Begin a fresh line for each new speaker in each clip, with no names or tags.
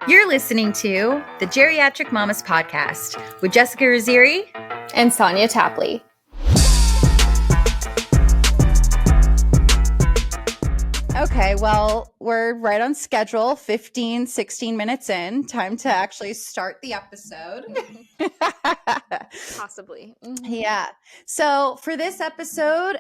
You're listening to the Geriatric Mamas Podcast with Jessica Raziri
and Sonia Tapley.
Okay, well, we're right on schedule, 15, 16 minutes in. Time to actually start the episode.
Possibly.
Yeah. So for this episode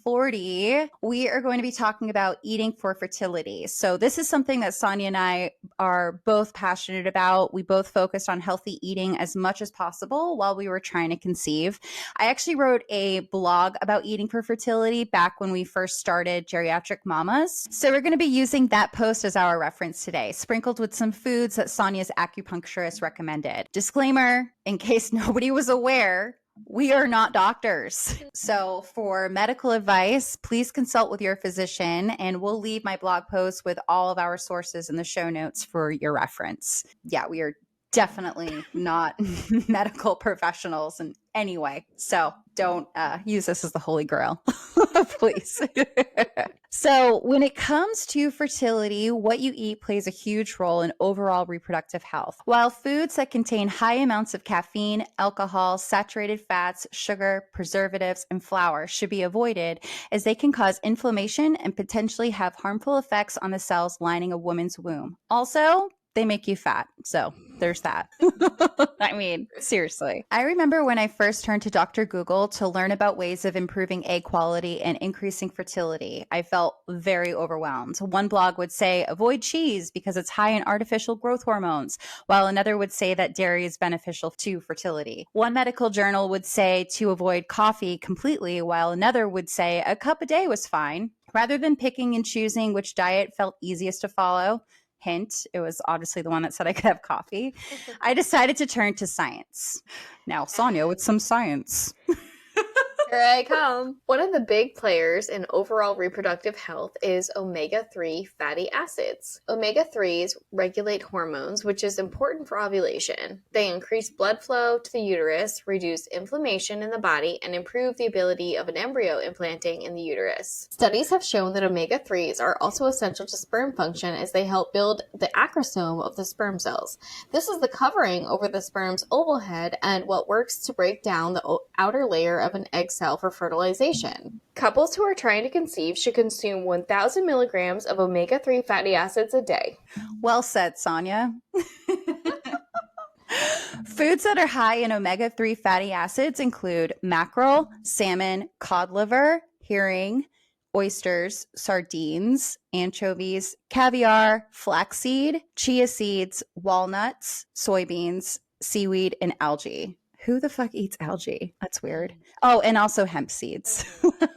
40, we are going to be talking about eating for fertility. So this is something that Sonia and I are both passionate about. We both focused on healthy eating as much as possible while we were trying to conceive. I actually wrote a blog about eating for fertility back when we first started Geriatric Mamas. So we're going to be using that post as our reference today, sprinkled with some foods that Sonia's acupuncturist recommended. Disclaimer, in case nobody was aware, we are not doctors. So for medical advice, please consult with your physician, and we'll leave my blog post with all of our sources in the show notes for your reference. Yeah, we are definitely not medical professionals in any way. So don't use this as the holy grail, please. So when it comes to fertility, what you eat plays a huge role in overall reproductive health. While foods that contain high amounts of caffeine, alcohol, saturated fats, sugar, preservatives, and flour should be avoided, as they can cause inflammation and potentially have harmful effects on the cells lining a woman's womb. Also, they make you fat. So there's that. I mean, seriously. I remember when I first turned to Dr. Google to learn about ways of improving egg quality and increasing fertility, I felt very overwhelmed. One blog would say, avoid cheese because it's high in artificial growth hormones, while another would say that dairy is beneficial to fertility. One medical journal would say to avoid coffee completely, while another would say a cup a day was fine. Rather than picking and choosing which diet felt easiest to follow, hint, it was obviously the one that said I could have coffee, I decided to turn to science. Now, Sonia, with some science.
Here I come. One of the big players in overall reproductive health is omega-3 fatty acids. Omega-3s regulate hormones, which is important for ovulation. They increase blood flow to the uterus, reduce inflammation in the body, and improve the ability of an embryo implanting in the uterus. Studies have shown that omega-3s are also essential to sperm function as they help build the acrosome of the sperm cells. This is the covering over the sperm's oval head and what works to break down the outer layer of an egg cell for fertilization. Couples who are trying to conceive should consume 1,000 milligrams of omega-3 fatty acids a day.
Well said, Sonia. Foods that are high in omega-3 fatty acids include mackerel, salmon, cod liver, herring, oysters, sardines, anchovies, caviar, flaxseed, chia seeds, walnuts, soybeans, seaweed, and algae. Who the fuck eats algae? That's weird. Oh, and also hemp seeds.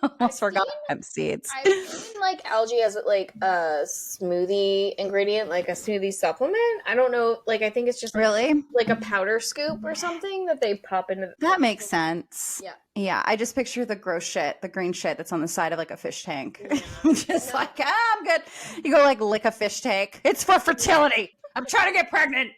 Almost forgot hemp seeds.
I've seen like algae as like a smoothie ingredient, like a smoothie supplement. I don't know. Like, I think it's just
really
like a powder scoop or something that they pop into.
That makes sense.
Yeah.
Yeah, I just picture the gross shit, the green shit that's on the side of like a fish tank. Yeah. Like, I'm good. You go like lick a fish tank. It's for fertility. I'm trying to get pregnant.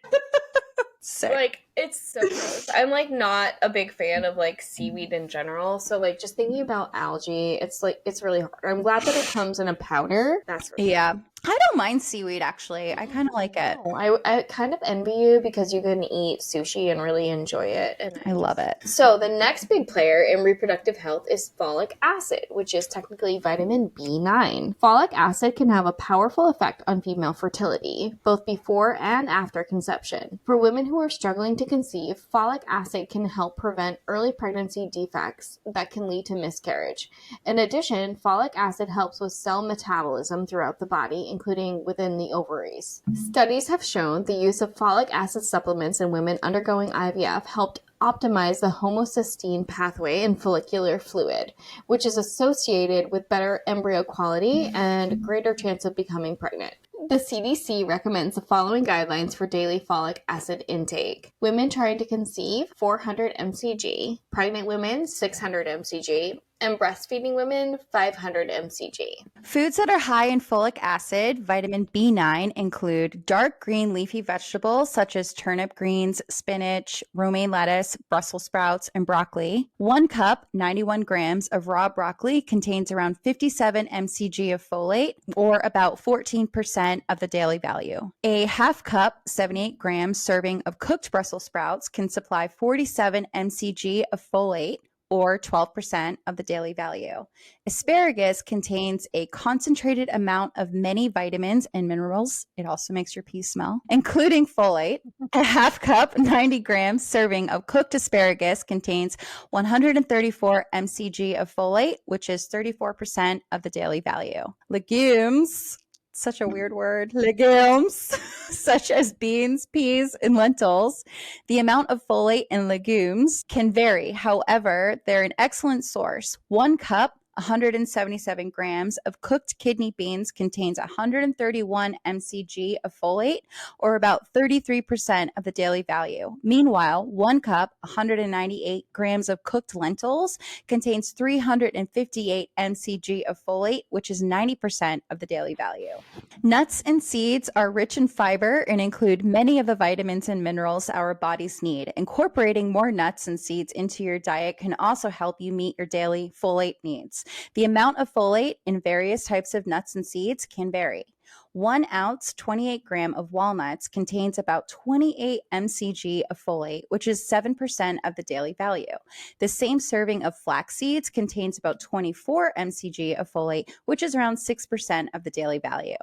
Sick.
Like, it's so gross. I'm like not a big fan of like seaweed in general. So like just thinking about algae, it's really hard. I'm glad that it comes in a powder. That's really
yeah. I don't mind seaweed, actually. I kind of like it.
I kind of envy you because you can eat sushi and really enjoy it. And
I love it.
So the next big player in reproductive health is folic acid, which is technically vitamin B9. Folic acid can have a powerful effect on female fertility, both before and after conception. For women who are struggling to conceive, folic acid can help prevent early pregnancy defects that can lead to miscarriage. In addition, folic acid helps with cell metabolism throughout the body, including within the ovaries. Studies have shown the use of folic acid supplements in women undergoing IVF helped optimize the homocysteine pathway in follicular fluid, which is associated with better embryo quality and greater chance of becoming pregnant. The CDC recommends the following guidelines for daily folic acid intake. Women trying to conceive, 400 mcg. Pregnant women, 600 mcg. and breastfeeding women 500 mcg.
Foods that are high in folic acid, vitamin B9, include dark green leafy vegetables such as turnip greens, spinach, romaine lettuce, Brussels sprouts, and broccoli. 1 cup, 91 grams of raw broccoli contains around 57 mcg of folate, or about 14% of the daily value. A half cup, 78 grams serving of cooked Brussels sprouts can supply 47 mcg of folate, or 12% of the daily value. Asparagus contains a concentrated amount of many vitamins and minerals. It also makes your pee smell, including folate. A half cup, 90 grams serving of cooked asparagus contains 134 mcg of folate, which is 34% of the daily value. Legumes, such a weird word, legumes, such as beans, peas, and lentils. The amount of folate in legumes can vary. However, they're an excellent source. 1 cup, 177 grams of cooked kidney beans contains 131 mcg of folate, or about 33% of the daily value. Meanwhile, 1 cup, 198 grams of cooked lentils contains 358 mcg of folate, which is 90% of the daily value. Nuts and seeds are rich in fiber and include many of the vitamins and minerals our bodies need. Incorporating more nuts and seeds into your diet can also help you meet your daily folate needs. The amount of folate in various types of nuts and seeds can vary. 1 ounce, 28 gram of walnuts contains about 28 mcg of folate, which is 7% of the daily value. The same serving of flax seeds contains about 24 mcg of folate, which is around 6% of the daily value.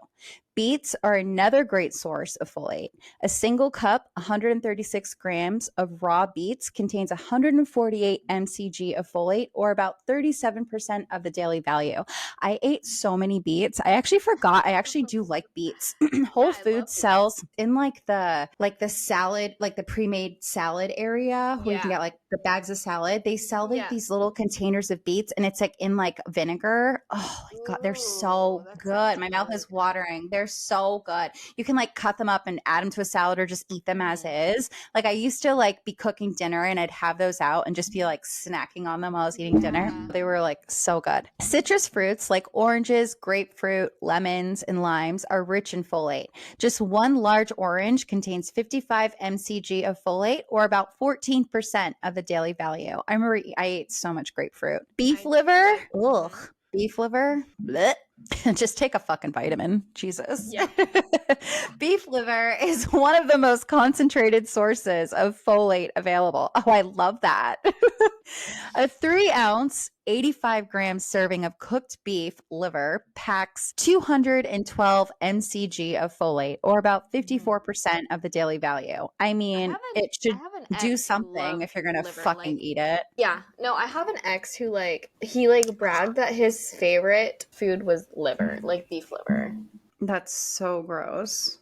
Beets are another great source of folate. A single cup, 136 grams of raw beets contains 148 mcg of folate, or about 37% of the daily value. I ate so many beets. I actually forgot. I actually do like beets. Whole Foods sells in like the salad, like the pre-made salad area where you can get like the bags of salad. They sell like these little containers of beets, and it's like in like vinegar. Oh my God, they're so good. My mouth is watering. They're so good. You can like cut them up and add them to a salad or just eat them as is. Like I used to like be cooking dinner and I'd have those out and just be like snacking on them while I was eating dinner. They were like so good. Citrus fruits like oranges, grapefruit, lemons, and limes are rich in folate. Just 1 large orange contains 55 mcg of folate, or about 14% of the daily value. I remember I ate so much grapefruit. Beef liver, beef liver, bleh. Just take a fucking vitamin. Jesus. Yeah. Beef liver is one of the most concentrated sources of folate available. Oh, I love that. A 3 ounce, 85 grams serving of cooked beef liver packs 212 mcg of folate, or about 54% of the daily value. I mean, it should do something if you're going to fucking eat it.
Yeah. No, I have an ex who he bragged that his favorite food was liver, like beef liver.
That's so gross.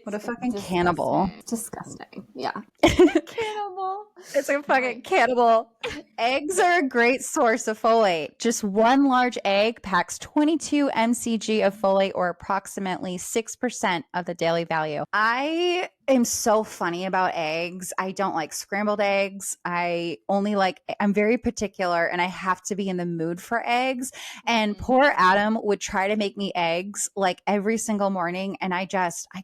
What a fucking
disgusting.
Cannibal.
Disgusting. Yeah. Cannibal.
It's a fucking cannibal. Eggs are a great source of folate. Just 1 large egg packs 22 mcg of folate, or approximately 6% of the daily value. I am so funny about eggs. I don't like scrambled eggs. I'm very particular and I have to be in the mood for eggs. And poor Adam would try to make me eggs like every single morning, and I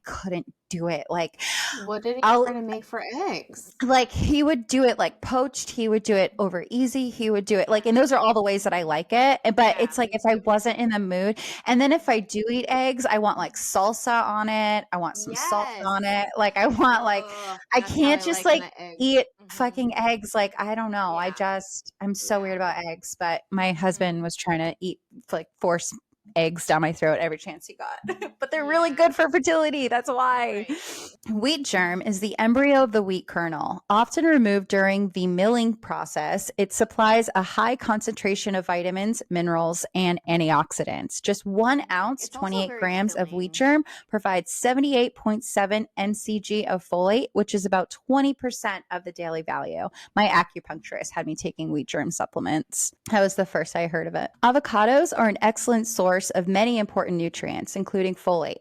couldn't do it. Like,
what did he try to make for eggs?
Like, he would do it like poached, he would do it over easy, he would do it like, and those are all the ways that I like it. But it's like if I wasn't in the mood, and then if I do eat eggs, I want like salsa on it, I want some salt on it, like I want I can't just eat fucking eggs. Like, I don't know. I'm so weird about eggs. But my husband was trying to force eggs down my throat every chance he got. But they're really good for fertility. That's why. Wheat germ is the embryo of the wheat kernel. Often removed during the milling process, it supplies a high concentration of vitamins, minerals, and antioxidants. Just 1 ounce, 28 grams of wheat germ provides 78.7 mcg of folate, which is about 20% of the daily value. My acupuncturist had me taking wheat germ supplements. That was the first I heard of it. Avocados are an excellent source of many important nutrients, including folate.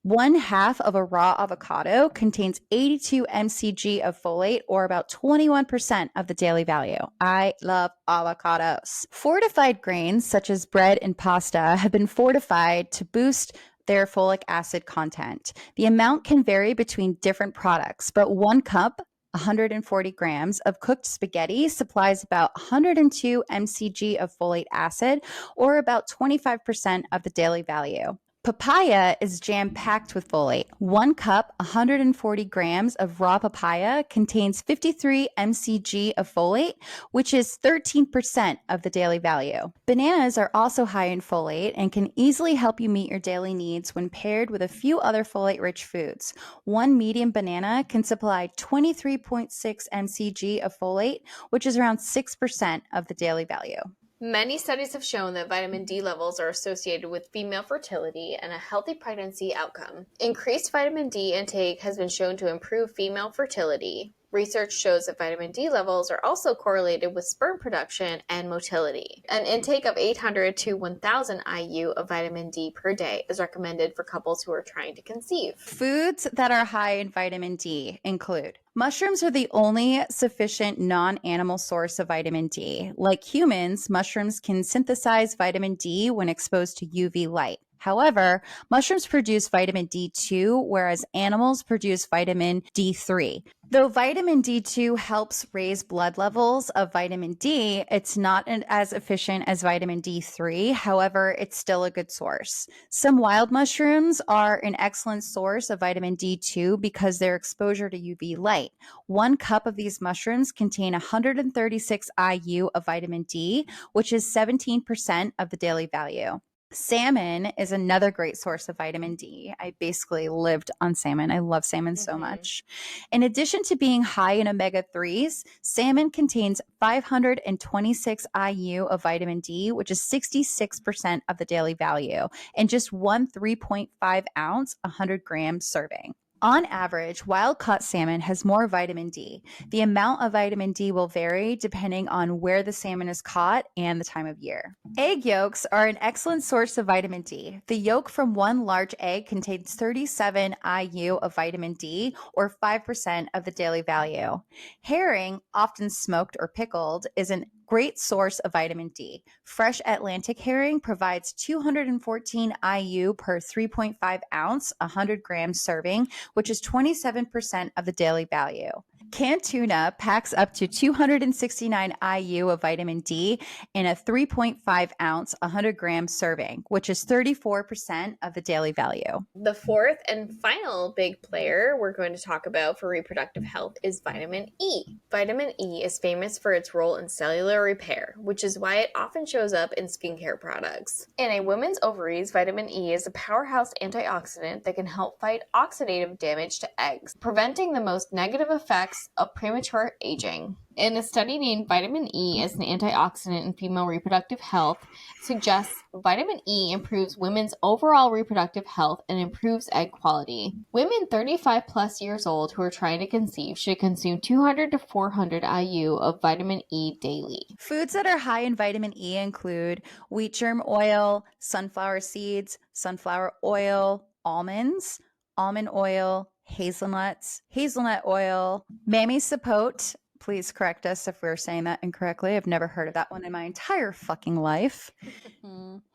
1/2 of a raw avocado contains 82 mcg of folate, or about 21% of the daily value. I love avocados. Fortified grains such as bread and pasta have been fortified to boost their folic acid content. The amount can vary between different products, but 1 cup, 140 grams of cooked spaghetti supplies about 102 mcg of folate acid, or about 25% of the daily value. Papaya is jam-packed with folate. 1 cup, 140 grams of raw papaya contains 53 mcg of folate, which is 13% of the daily value. Bananas are also high in folate and can easily help you meet your daily needs when paired with a few other folate-rich foods. 1 medium banana can supply 23.6 mcg of folate, which is around 6% of the daily value.
Many studies have shown that vitamin D levels are associated with female fertility and a healthy pregnancy outcome. Increased vitamin D intake has been shown to improve female fertility. Research shows that vitamin D levels are also correlated with sperm production and motility. An intake of 800 to 1,000 IU of vitamin D per day is recommended for couples who are trying to conceive.
Foods that are high in vitamin D include mushrooms are the only sufficient non-animal source of vitamin D. Like humans, mushrooms can synthesize vitamin D when exposed to UV light. However, mushrooms produce vitamin D2, whereas animals produce vitamin D3. Though vitamin D2 helps raise blood levels of vitamin D, it's not as efficient as vitamin D3. However, it's still a good source. Some wild mushrooms are an excellent source of vitamin D2 because their exposure to UV light. 1 cup of these mushrooms contain 136 IU of vitamin D, which is 17% of the daily value. Salmon is another great source of vitamin D. I basically lived on salmon. I love salmon so much. In addition to being high in omega-3s, salmon contains 526 IU of vitamin D, which is 66% of the daily value, and just one 3.5 ounce, 100 gram serving. On average, wild-caught salmon has more vitamin D. The amount of vitamin D will vary depending on where the salmon is caught and the time of year. Egg yolks are an excellent source of vitamin D. The yolk from 1 large egg contains 37 IU of vitamin D, or 5% of the daily value. Herring, often smoked or pickled, is a great source of vitamin D. Fresh Atlantic herring provides 214 IU per 3.5 ounce, 100 gram serving, which is 27% of the daily value. Canned tuna packs up to 269 IU of vitamin D in a 3.5 ounce, 100 gram serving, which is 34% of the daily value.
The fourth and final big player we're going to talk about for reproductive health is vitamin E. Vitamin E is famous for its role in cellular repair, which is why it often shows up in skincare products. In a woman's ovaries, vitamin E is a powerhouse antioxidant that can help fight oxidative damage to eggs, preventing the most negative effects of premature aging. In a study named Vitamin E as an Antioxidant in Female Reproductive Health, suggests vitamin E improves women's overall reproductive health and improves egg quality. Women 35 plus years old who are trying to conceive should consume 200 to 400 IU of vitamin E daily.
Foods that are high in vitamin E include wheat germ oil, sunflower seeds, sunflower oil, almonds, almond oil, hazelnuts, hazelnut oil, mammy sapote. Please correct us if we're saying that incorrectly. I've never heard of that one in my entire fucking life.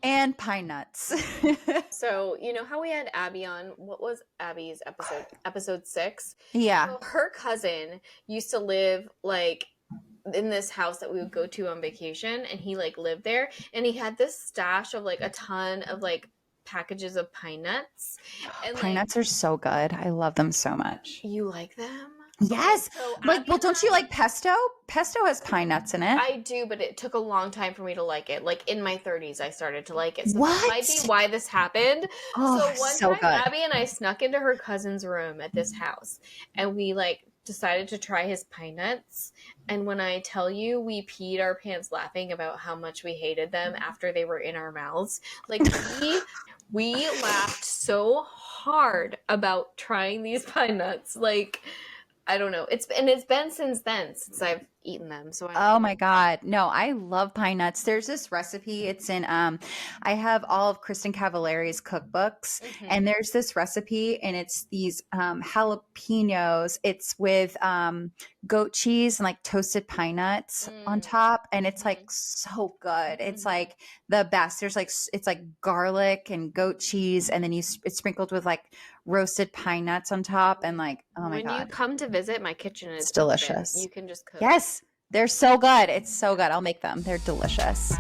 And pine nuts.
So, you know how we had Abby on? What was Abby's episode? Episode 6?
Yeah.
So her cousin used to live like in this house that we would go to on vacation, and he like lived there, and he had this stash of like a ton of like packages of pine nuts. And
Pine nuts are so good. I love them so much.
You like them?
Yes.
So
Like,
Abby
well,
and
don't you
I-
like pesto? Pesto has pine nuts in it.
I do, but it took a long time for me to like it. Like in my 30s, I started to like it. So
What?
that might be why this happened.
Oh,
so one
so
time,
good.
Abby and I snuck into her cousin's room at this house, and we like decided to try his pine nuts. And when I tell you, we peed our pants laughing about how much we hated them after they were in our mouths. Like we laughed so hard about trying these pine nuts. Like, I don't know. It's been since then since I've eaten them. So
Oh my God. No, I love pine nuts. There's this recipe. It's in I have all of Kristen Cavalari's cookbooks, and there's this recipe, and it's these jalapenos. It's with goat cheese and like toasted pine nuts on top, and it's like so good. It's like the best. There's like it's like garlic and goat cheese, and then it's sprinkled with like roasted pine nuts on top, and like, oh my
when
God.
you come to visit, my kitchen is
It's delicious.
open. You can just cook.
Yes. They're so good. It's so good. I'll make them. They're delicious.